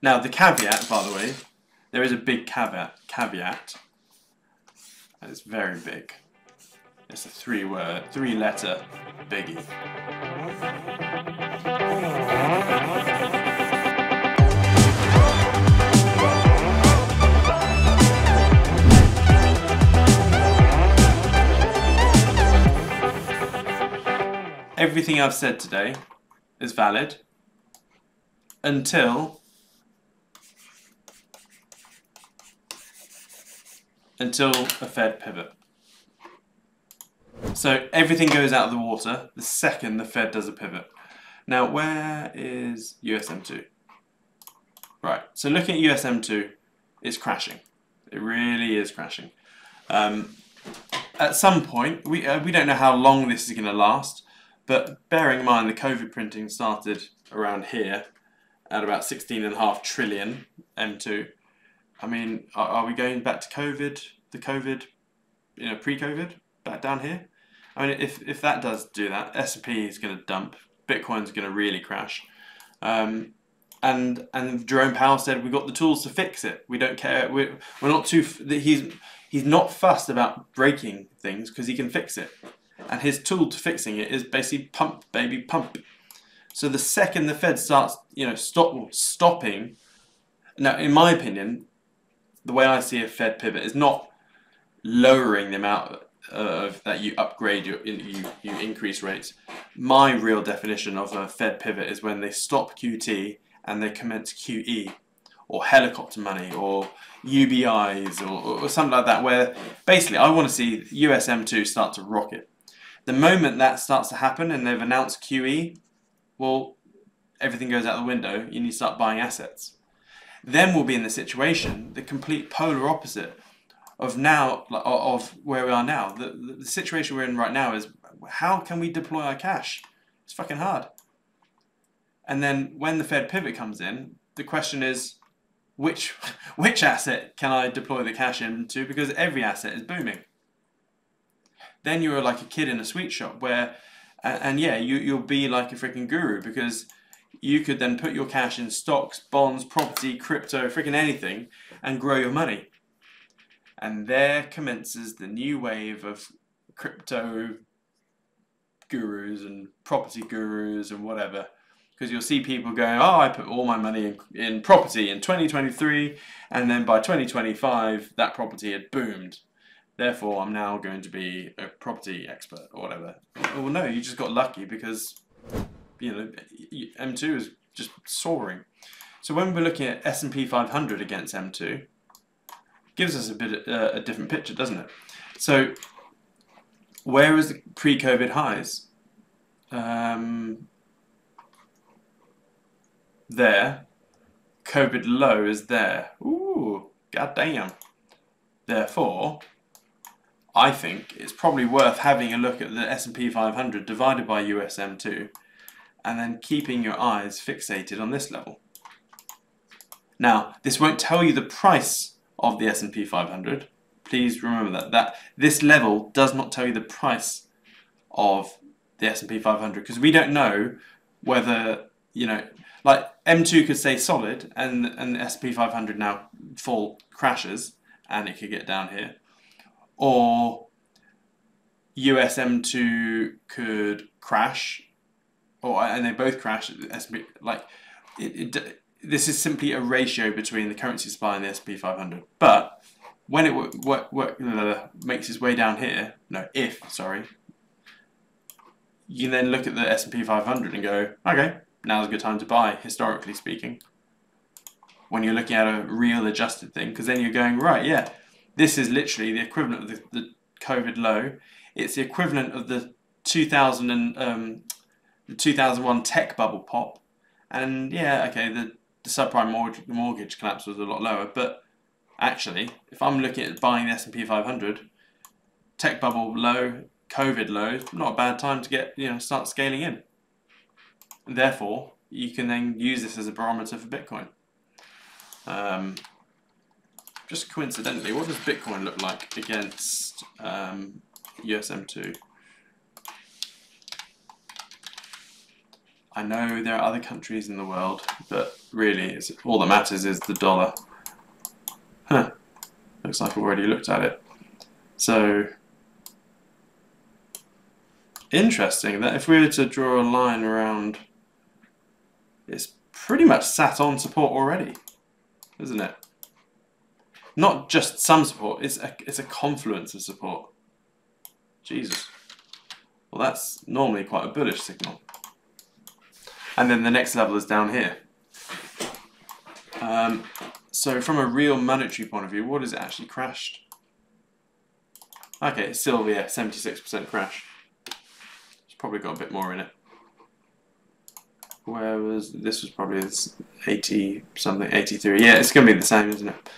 Now the caveat, by the way, there is a big caveat, and it's very big. It's a three-letter biggie. Everything I've said today is valid until a Fed pivot. So everything goes out of the water the second the Fed does a pivot. Now, where is USM2? Right, so looking at USM2, it's crashing. It really is crashing. At some point, we don't know how long this is going to last, but bearing in mind the COVID printing started around here at about 16.5 trillion M2. I mean, are we going back to COVID, pre-COVID, back down here? I mean, if that does do that, S&P is going to dump, Bitcoin's going to really crash. And Jerome Powell said we've got the tools to fix it. We don't care. We're not too. He's not fussed about breaking things because he can fix it. And his tool to fixing it is basically pump, baby, pump. So the second the Fed starts, stopping. Now, in my opinion, the way I see a Fed pivot is not lowering the amount that you upgrade, you increase rates. My real definition of a Fed pivot is when they stop QT and they commence QE, or helicopter money, or UBIs, or something like that, where basically I want to see USM2 start to rocket. The moment that starts to happen and they've announced QE, well, everything goes out the window. You need to start buying assets. Then we'll be in the situation, the complete polar opposite of where we are now. The situation we're in right now is, how can we deploy our cash? It's fucking hard. And then when the Fed pivot comes in, the question is, which asset can I deploy the cash into? Because every asset is booming. Then you're like a kid in a sweet shop where, and yeah, you'll be like a freaking guru, because you could then put your cash in stocks, bonds, property, crypto, freaking anything, and grow your money. And there commences the new wave of crypto gurus and property gurus and whatever. Because you'll see people going, oh, I put all my money in property in 2023, and then by 2025, that property had boomed. Therefore, I'm now going to be a property expert or whatever. Well, no, you just got lucky because, M2 is just soaring. So when we're looking at S&P 500 against M2, gives us a bit a different picture, doesn't it? So where is the pre-COVID highs? There. COVID low is there. Ooh, goddamn. Therefore, I think it's probably worth having a look at the S&P 500 divided by USM2 and then keeping your eyes fixated on this level. Now, this won't tell you the price of the S&P 500. Please remember that this level does not tell you the price of the S&P 500, because we don't know whether, like M2 could stay solid and the S&P 500 now crashes and it could get down here. Or USM2 could crash, and they both crash. This is simply a ratio between the currency supply and the S&P 500. But when it makes its way down here, you can then look at the S&P 500 and go, okay, now's a good time to buy, historically speaking. When you're looking at a real adjusted thing, because then you're going, right, yeah, this is literally the equivalent of the COVID low. It's the equivalent of the 2001 tech bubble pop. And yeah, okay, the subprime mortgage collapse was a lot lower. But actually, if I'm looking at buying the S&P 500, tech bubble low, COVID low, not a bad time to get, start scaling in. And therefore, you can then use this as a barometer for Bitcoin. Just coincidentally, what does Bitcoin look like against USM2? I know there are other countries in the world, but really, all that matters is the dollar. Huh. Looks like I've already looked at it. So, interesting that if we were to draw a line around, it's pretty much sat on support already, isn't it? Not just some support, it's a confluence of support. Jesus. Well, that's normally quite a bullish signal. And then the next level is down here. So from a real monetary point of view, what has it actually crashed? Okay, it's still, yeah, 76% crash. It's probably got a bit more in it. Where was, this was probably 80 something, 83. Yeah, it's going to be the same, isn't it?